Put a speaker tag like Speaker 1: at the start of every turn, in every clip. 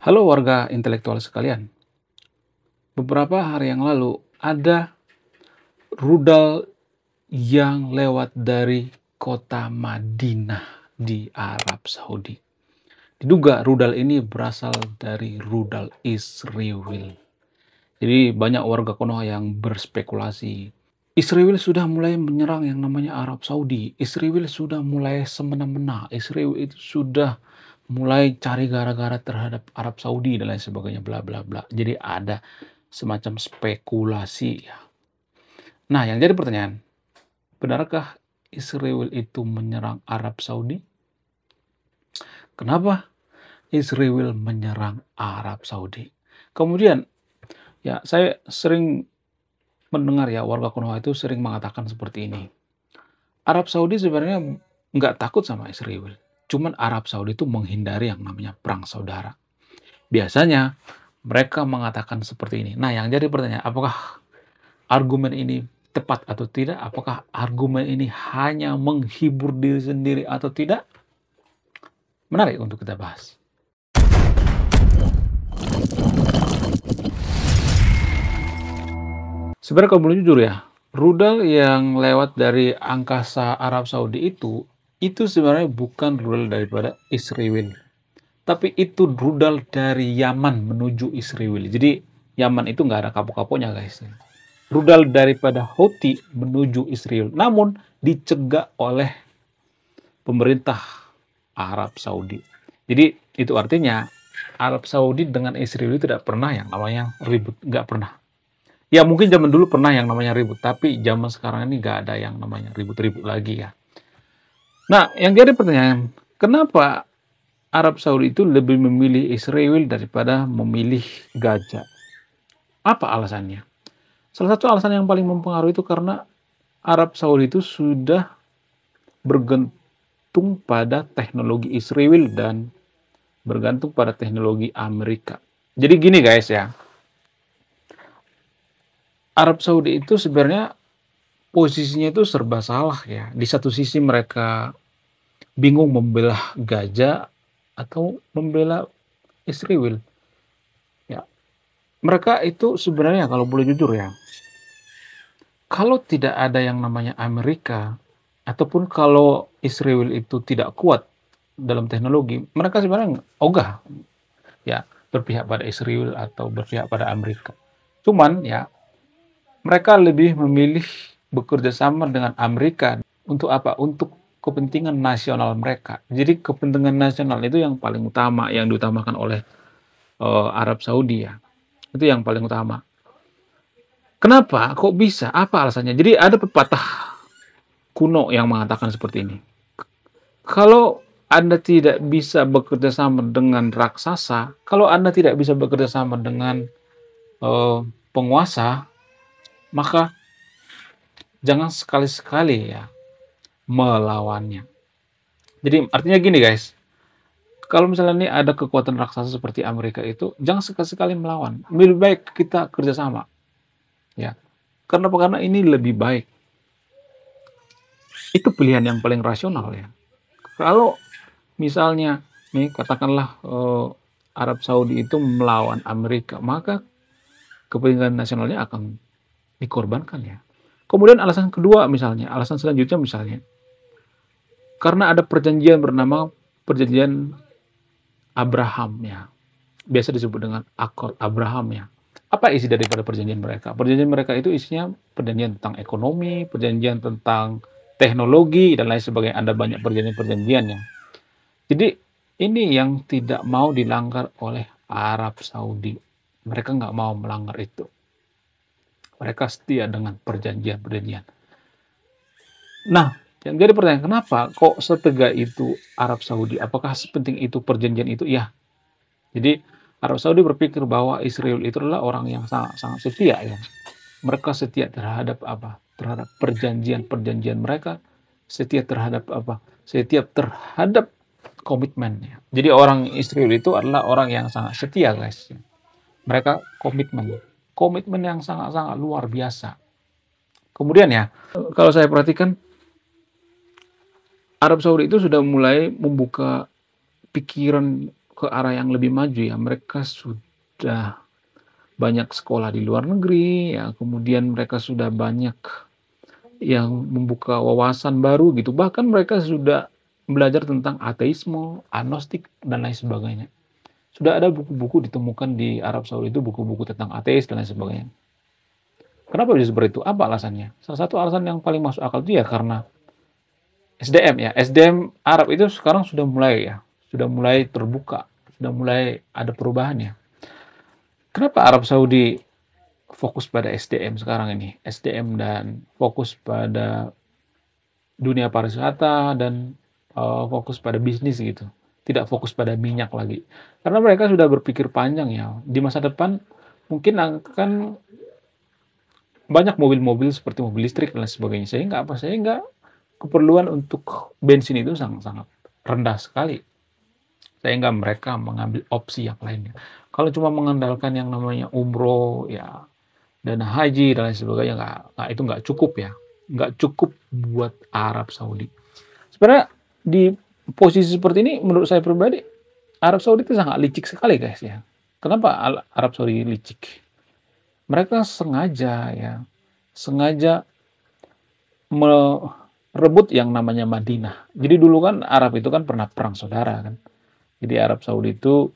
Speaker 1: Halo warga intelektual sekalian, beberapa hari yang lalu ada rudal yang lewat dari kota Madinah di Arab Saudi. Diduga rudal ini berasal dari rudal Israel. Jadi banyak warga Konoha yang berspekulasi. Israel sudah mulai menyerang yang namanya Arab Saudi. Israel sudah mulai semena-mena. Israel itu sudah mulai cari gara-gara terhadap Arab Saudi dan lain sebagainya, bla bla bla. Jadi ada semacam spekulasi ya. Nah, yang jadi pertanyaan, benarkah Israel itu menyerang Arab Saudi? Kenapa Israel menyerang Arab Saudi? Kemudian, ya saya sering mendengar ya warga Konoha itu sering mengatakan seperti ini. Arab Saudi sebenarnya nggak takut sama Israel. Cuman Arab Saudi itu menghindari yang namanya perang saudara. Biasanya mereka mengatakan seperti ini. Nah, yang jadi pertanyaan, apakah argumen ini tepat atau tidak? Apakah argumen ini hanya menghibur diri sendiri atau tidak? Menarik untuk kita bahas. Sebenarnya kalau boleh jujur ya, rudal yang lewat dari angkasa Arab Saudi itu sebenarnya bukan rudal daripada Israel. Tapi itu rudal dari Yaman menuju Israel. Jadi Yaman itu nggak ada kapok-kapoknya guys. Rudal daripada Houthi menuju Israel. Namun dicegah oleh pemerintah Arab Saudi. Jadi itu artinya Arab Saudi dengan Israel itu tidak pernah yang namanya ribut. Nggak pernah. Ya mungkin zaman dulu pernah yang namanya ribut. Tapi zaman sekarang ini nggak ada yang namanya ribut-ribut lagi ya. Nah yang jadi pertanyaan, kenapa Arab Saudi itu lebih memilih Israel daripada memilih Gaza? Apa alasannya? Salah satu alasan yang paling mempengaruhi itu karena Arab Saudi itu sudah bergantung pada teknologi Israel dan bergantung pada teknologi Amerika. Jadi gini guys ya, Arab Saudi itu sebenarnya posisinya itu serba salah ya. Di satu sisi mereka bingung membelah Gaza atau membela Israel. Ya, mereka itu sebenarnya kalau boleh jujur ya, kalau tidak ada yang namanya Amerika, ataupun kalau Israel itu tidak kuat dalam teknologi, mereka sebenarnya ogah ya berpihak pada Israel atau berpihak pada Amerika. Cuman ya mereka lebih memilih bekerja sama dengan Amerika untuk apa? Untuk kepentingan nasional mereka. Jadi kepentingan nasional itu yang paling utama yang diutamakan oleh Arab Saudi ya. Itu yang paling utama. Kenapa? Kok bisa? Apa alasannya? Jadi ada pepatah kuno yang mengatakan seperti ini. Kalau Anda tidak bisa bekerja sama dengan raksasa, kalau Anda tidak bisa bekerja sama dengan penguasa, maka jangan sekali-sekali ya melawannya. Jadi artinya gini guys, kalau misalnya ini ada kekuatan raksasa seperti Amerika itu, jangan sekali-sekali melawan. Lebih baik kita kerjasama, ya. Karena apa? Karena ini lebih baik. Itu pilihan yang paling rasional ya. Kalau misalnya nih katakanlah Arab Saudi itu melawan Amerika, maka kepentingan nasionalnya akan dikorbankan ya. Kemudian alasan kedua misalnya, alasan selanjutnya misalnya, karena ada perjanjian bernama perjanjian Abraham ya. Biasa disebut dengan Akord Abraham ya. Apa isi daripada perjanjian mereka? Perjanjian mereka itu isinya perjanjian tentang ekonomi, perjanjian tentang teknologi, dan lain sebagainya. Ada banyak perjanjian-perjanjiannya. Jadi ini yang tidak mau dilanggar oleh Arab Saudi. Mereka nggak mau melanggar itu. Mereka setia dengan perjanjian-perjanjian. Nah, yang jadi pertanyaan, kenapa kok setegak itu Arab Saudi? Apakah sepenting itu perjanjian itu? Ya, jadi Arab Saudi berpikir bahwa Israel itu adalah orang yang sangat setia ya. Mereka setia terhadap apa? Terhadap perjanjian-perjanjian mereka, setia terhadap apa? Setia terhadap komitmennya. Jadi orang Israel itu adalah orang yang sangat setia, guys. Mereka komitmen. Komitmen yang sangat-sangat luar biasa. Kemudian ya, kalau saya perhatikan Arab Saudi itu sudah mulai membuka pikiran ke arah yang lebih maju ya. Mereka sudah banyak sekolah di luar negeri ya, kemudian mereka sudah banyak yang membuka wawasan baru gitu. Bahkan mereka sudah belajar tentang ateisme, agnostik, dan lain sebagainya. Sudah ada buku-buku ditemukan di Arab Saudi itu buku-buku tentang ateis dan lain sebagainya. Kenapa bisa seperti itu? Apa alasannya? Salah satu alasan yang paling masuk akal itu ya karena SDM ya. SDM Arab itu sekarang sudah mulai terbuka, sudah mulai ada perubahan ya. Kenapa Arab Saudi fokus pada SDM sekarang ini? SDM dan fokus pada dunia pariwisata dan fokus pada bisnis gitu. Tidak fokus pada minyak lagi. Karena mereka sudah berpikir panjang ya. Di masa depan mungkin akan banyak mobil-mobil seperti mobil listrik dan lain sebagainya. Sehingga apa? Sehingga keperluan untuk bensin itu sangat-sangat rendah sekali. Sehingga mereka mengambil opsi yang lainnya. Kalau cuma mengandalkan yang namanya umroh, ya dana haji dan lain sebagainya, itu nggak cukup ya. Nggak cukup buat Arab Saudi. Sebenarnya di posisi seperti ini, menurut saya pribadi, Arab Saudi itu sangat licik sekali guys ya. Kenapa Arab Saudi licik? Mereka sengaja merebut yang namanya Madinah. Jadi dulu kan Arab itu kan pernah perang saudara kan. Jadi Arab Saudi itu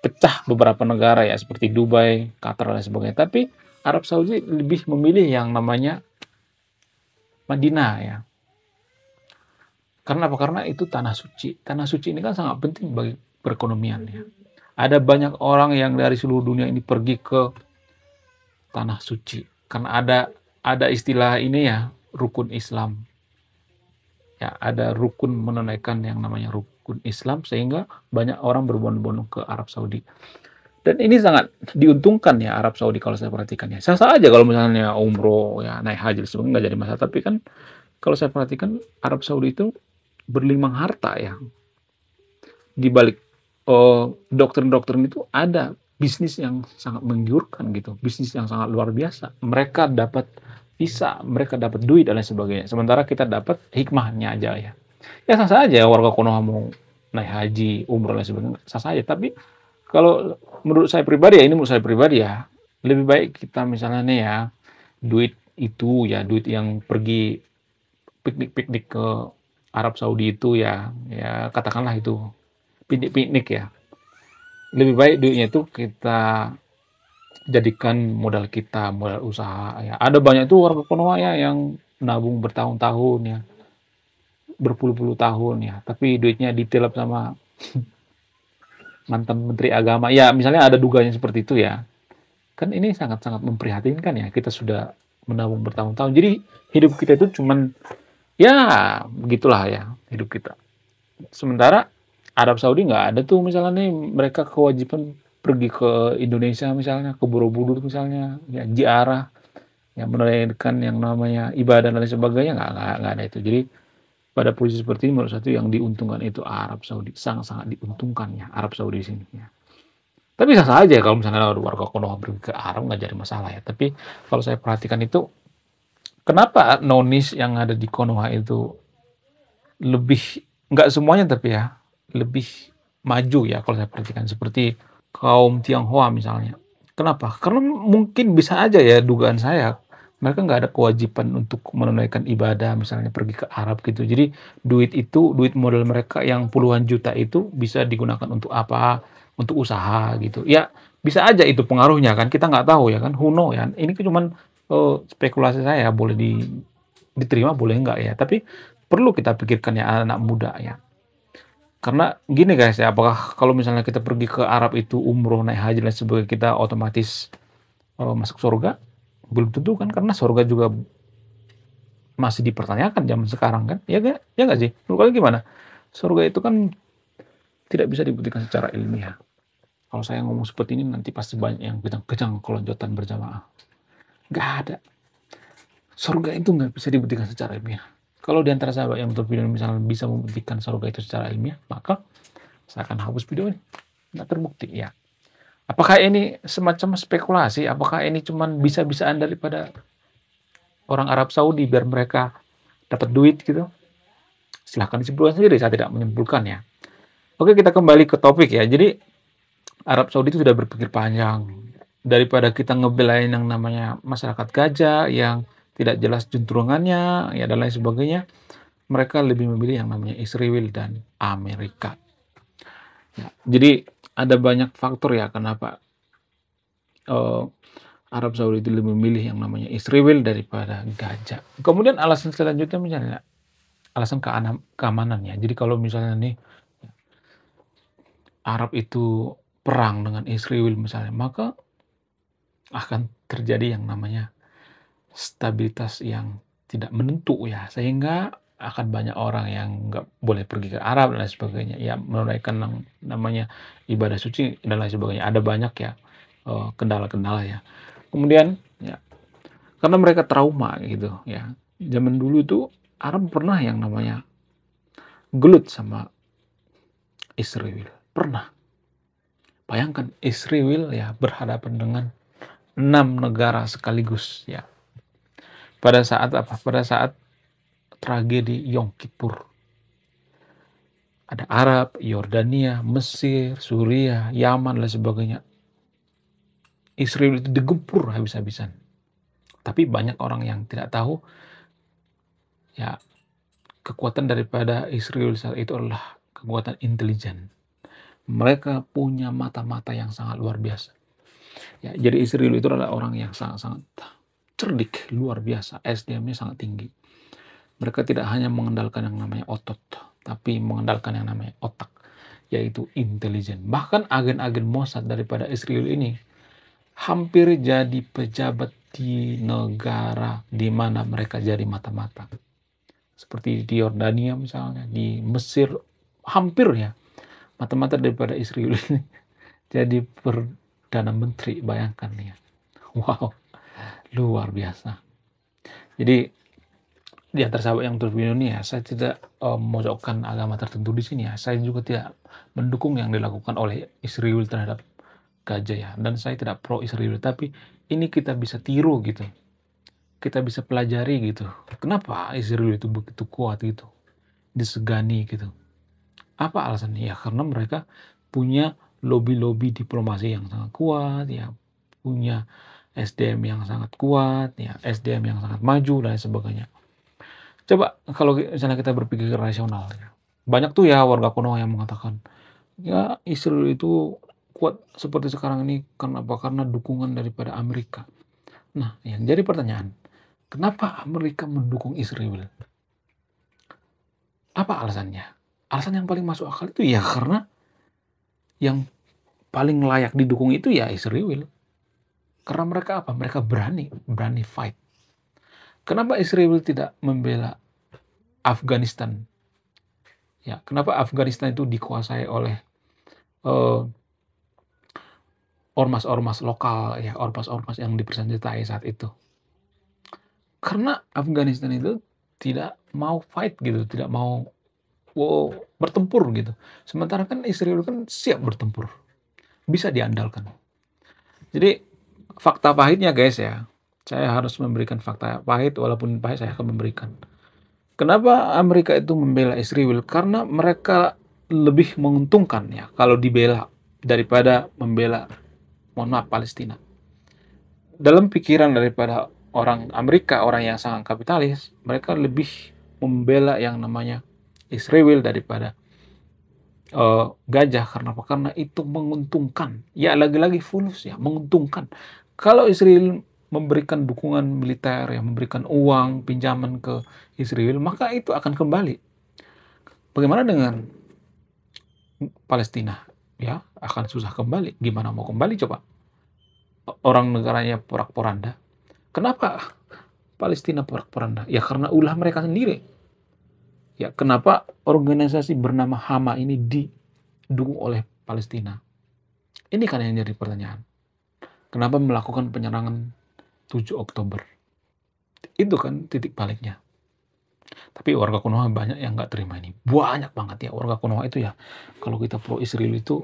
Speaker 1: pecah beberapa negara ya seperti Dubai, Qatar dan sebagainya. Tapi Arab Saudi lebih memilih yang namanya Madinah ya. Karena apa? Karena itu tanah suci. Tanah suci ini kan sangat penting bagi perekonomian ya. Ada banyak orang yang dari seluruh dunia ini pergi ke tanah suci. Karena ada istilah ini ya, rukun Islam. Ya, ada rukun menunaikan yang namanya rukun Islam sehingga banyak orang berbondong-bondong ke Arab Saudi. Dan ini sangat diuntungkan ya Arab Saudi kalau saya perhatikan ya. Sah-sah aja kalau misalnya umroh ya naik haji sebenarnya nggak jadi masalah. Tapi kan kalau saya perhatikan Arab Saudi itu berlimpah harta ya. Di balik doktrin-doktrin itu ada bisnis yang sangat menggiurkan gitu, bisnis yang sangat luar biasa. Mereka dapat visa, mereka dapat duit dan lain sebagainya. Sementara kita dapat hikmahnya aja ya. Ya sah saja warga Konoha mau naik haji, umroh dan sebagainya, sah saja. Tapi kalau menurut saya pribadi ya, ini menurut saya pribadi ya, lebih baik kita misalnya nih ya, duit yang pergi piknik-piknik ke Arab Saudi itu ya katakanlah itu piknik-piknik ya. Lebih baik duitnya itu kita jadikan modal kita, modal usaha ya. Ada banyak tuh warga Konoha ya yang nabung bertahun-tahun ya, berpuluh-puluh tahun ya, tapi duitnya ditilap sama mantan menteri agama. Ya, misalnya ada dugaannya seperti itu ya. Kan ini sangat-sangat memprihatinkan ya. Kita sudah menabung bertahun-tahun. Jadi hidup kita itu cuman ya begitulah ya hidup kita. Sementara Arab Saudi nggak ada tuh misalnya nih mereka kewajiban pergi ke Indonesia misalnya, ke Borobudur misalnya, ya ziarah, yang menunaikan yang namanya ibadah dan lain sebagainya nggak ada itu. Jadi pada posisi seperti ini menurut saya yang diuntungkan itu Arab Saudi, sangat-sangat diuntungkan ya Arab Saudi di sini ya. Tapi sah saja kalau misalnya warga Konoha pergi ke Arab nggak jadi masalah ya. Tapi kalau saya perhatikan itu kenapa nonis yang ada di Konoha itu lebih nggak semuanya tapi ya lebih maju ya kalau saya perhatikan seperti kaum Tionghoa misalnya. Kenapa? Karena mungkin bisa aja ya dugaan saya mereka nggak ada kewajiban untuk menunaikan ibadah misalnya pergi ke Arab gitu. Jadi duit modal mereka yang puluhan juta itu bisa digunakan untuk apa? Untuk usaha gitu. Ya bisa aja itu pengaruhnya kan kita nggak tahu ya kan. Who know ya. Ini cuman spekulasi saya boleh diterima boleh nggak ya. Tapi perlu kita pikirkan ya anak muda ya. Karena gini guys ya, apakah kalau misalnya kita pergi ke Arab itu umroh, naik haji dan sebagainya kita otomatis masuk surga? Belum tentu kan, karena surga juga masih dipertanyakan zaman sekarang kan, ya gak? Ya nggak sih? Menurut kalian gimana? Surga itu kan tidak bisa dibuktikan secara ilmiah. Kalau saya ngomong seperti ini nanti pasti banyak yang kejang kelonjotan berjamaah. Nggak ada. Surga itu nggak bisa dibuktikan secara ilmiah. Kalau di antara sahabat yang menonton video misalnya bisa membuktikan surga itu secara ilmiah, maka saya akan hapus video ini. Nggak terbukti ya. Apakah ini semacam spekulasi? Apakah ini cuma bisa-bisaan daripada orang Arab Saudi biar mereka dapat duit gitu? Silahkan disimpulkan sendiri, saya tidak menyimpulkan ya. Oke, kita kembali ke topik ya. Jadi Arab Saudi itu sudah berpikir panjang. Daripada kita ngebelain yang namanya masyarakat gajah yang tidak jelas juntrungannya, ya dan lain sebagainya, mereka lebih memilih yang namanya Israel dan Amerika. Ya, jadi ada banyak faktor ya kenapa eh, Arab Saudi itu lebih memilih yang namanya Israel daripada gajah. Kemudian alasan selanjutnya misalnya alasan keamanannya. Jadi kalau misalnya nih Arab itu perang dengan Israel misalnya, maka akan terjadi yang namanya stabilitas yang tidak menentu ya, sehingga akan banyak orang yang nggak boleh pergi ke Arab dan lain sebagainya, ya menunaikan namanya ibadah suci dan lain sebagainya. Ada banyak ya kendala-kendala ya. Kemudian ya karena mereka trauma gitu ya. Zaman dulu tuh Arab pernah yang namanya gelut sama Israel. Pernah. Bayangkan Israel ya berhadapan dengan 6 negara sekaligus ya. Pada saat apa? Pada saat tragedi Yom Kippur. Ada Arab, Yordania, Mesir, Suriah, Yaman dan sebagainya. Israel itu digempur habis-habisan. Tapi banyak orang yang tidak tahu ya kekuatan daripada Israel saat itu adalah kekuatan intelijen. Mereka punya mata-mata yang sangat luar biasa. Ya, jadi Israel itu adalah orang yang sangat-sangat cerdik, luar biasa. SDM-nya sangat tinggi. Mereka tidak hanya mengandalkan yang namanya otot, tapi mengandalkan yang namanya otak, yaitu intelijen. Bahkan agen-agen Mossad daripada Israel ini hampir jadi pejabat di negara di mana mereka jadi mata-mata. Seperti di Yordania misalnya, di Mesir, hampir ya mata-mata daripada Israel ini jadi Perdana Menteri, bayangkan ya. Wow, luar biasa. Jadi di antara sahabat yang terpilih ini ya, saya tidak memojokkan agama tertentu di sini ya. Saya juga tidak mendukung yang dilakukan oleh Israel terhadap gajah ya. Dan saya tidak pro Israel, tapi ini kita bisa tiru gitu. Kita bisa pelajari gitu. Kenapa Israel itu begitu kuat gitu, disegani gitu. Apa alasannya? Ya karena mereka punya lobby-lobby diplomasi yang sangat kuat ya, punya SDM yang sangat kuat ya, SDM yang sangat maju dan sebagainya. Coba kalau misalnya kita berpikir rasional ya. Banyak tuh ya warga kuno yang mengatakan, ya Israel itu kuat seperti sekarang ini karena apa? Karena dukungan daripada Amerika. Nah, yang jadi pertanyaan, kenapa Amerika mendukung Israel? Apa alasannya? Alasan yang paling masuk akal itu ya karena yang paling layak didukung itu ya Israel. Karena mereka apa? Mereka berani fight. Kenapa Israel tidak membela Afghanistan? Ya, kenapa Afghanistan itu dikuasai oleh ormas-ormas lokal ya, ormas-ormas yang dipersenjatai saat itu? Karena Afghanistan itu tidak mau fight gitu, tidak mau bertempur gitu. Sementara kan Israel kan siap bertempur, bisa diandalkan. Jadi fakta pahitnya guys ya, saya harus memberikan fakta pahit, walaupun pahit saya akan memberikan. Kenapa Amerika itu membela Israel? Karena mereka lebih menguntungkan ya kalau dibela daripada membela, mohon maaf, Palestina. Dalam pikiran daripada orang Amerika, orang yang sangat kapitalis, mereka lebih membela yang namanya Israel daripada gajah. Karena apa? Karena itu menguntungkan. Ya lagi-lagi fulus ya, menguntungkan. Kalau Israel memberikan dukungan militer, ya memberikan uang, pinjaman ke Israel, maka itu akan kembali. Bagaimana dengan Palestina? Ya, akan susah kembali. Gimana mau kembali coba? Orang negaranya porak-poranda. Kenapa Palestina porak-poranda? Ya karena ulah mereka sendiri. Ya, kenapa organisasi bernama Hama ini didukung oleh Palestina? Ini kan yang jadi pertanyaan. Kenapa melakukan penyerangan 7 Oktober? Itu kan titik baliknya. Tapi warga Konoha banyak yang nggak terima ini. Banyak banget ya warga Konoha itu ya. Kalau kita pro Israel itu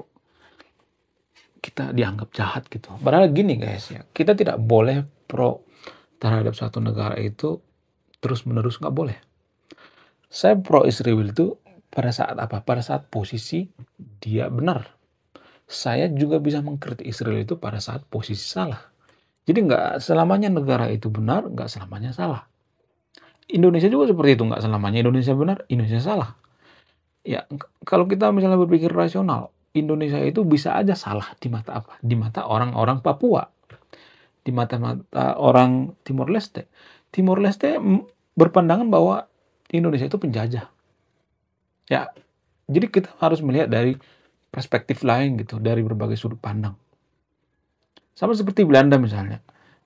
Speaker 1: kita dianggap jahat gitu. Padahal gini guys ya, kita tidak boleh pro terhadap satu negara itu terus-menerus, nggak boleh. Saya pro Israel itu Pada saat apa? Pada saat posisi dia benar. Saya juga bisa mengkritik Israel itu pada saat posisi salah. Jadi nggak selamanya negara itu benar, nggak selamanya salah. Indonesia juga seperti itu, nggak selamanya Indonesia benar, Indonesia salah. Ya, kalau kita misalnya berpikir rasional, Indonesia itu bisa aja salah di mata apa? Di mata orang-orang Papua, di mata-mata orang Timor Leste. Timor Leste berpandangan bahwa Indonesia itu penjajah. Ya, jadi kita harus melihat dari perspektif lain gitu, dari berbagai sudut pandang. Sama seperti Belanda misalnya.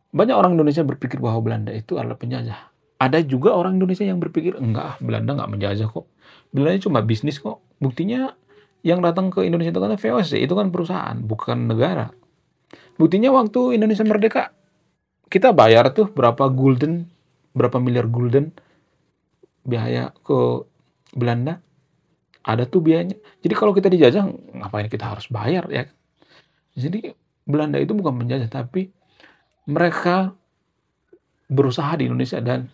Speaker 1: Banyak orang Indonesia berpikir bahwa Belanda itu adalah penjajah. Ada juga orang Indonesia yang berpikir, enggak, Belanda nggak menjajah kok. Belanda cuma bisnis kok. Buktinya yang datang ke Indonesia itu kan VOC, itu kan perusahaan, bukan negara. Buktinya waktu Indonesia merdeka, kita bayar tuh berapa gulden, berapa miliar gulden biaya ke Belanda. Ada tuh biayanya. Jadi kalau kita dijajah, ngapain kita harus bayar ya? Jadi Belanda itu bukan penjajah, tapi mereka berusaha di Indonesia dan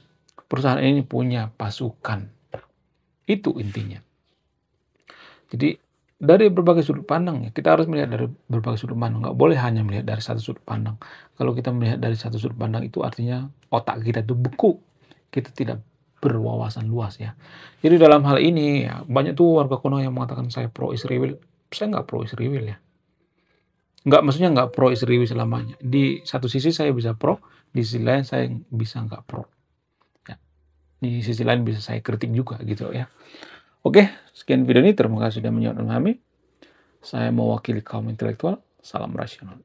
Speaker 1: perusahaan ini punya pasukan. Itu intinya. Jadi dari berbagai sudut pandang ya, kita harus melihat dari berbagai sudut pandang. Nggak boleh hanya melihat dari satu sudut pandang. Kalau kita melihat dari satu sudut pandang itu artinya otak kita itu beku. Kita tidak berwawasan luas ya. Jadi dalam hal ini ya, banyak tuh warga kuno yang mengatakan saya pro Israel. Saya nggak pro Israel ya. Nggak, maksudnya nggak pro Israel selamanya. Di satu sisi saya bisa pro, di sisi lain saya bisa nggak pro. Ya. Di sisi lain bisa saya kritik juga gitu ya. Oke, sekian video ini. Terima kasih sudah menonton kami. Saya mewakili kaum intelektual. Salam rasional.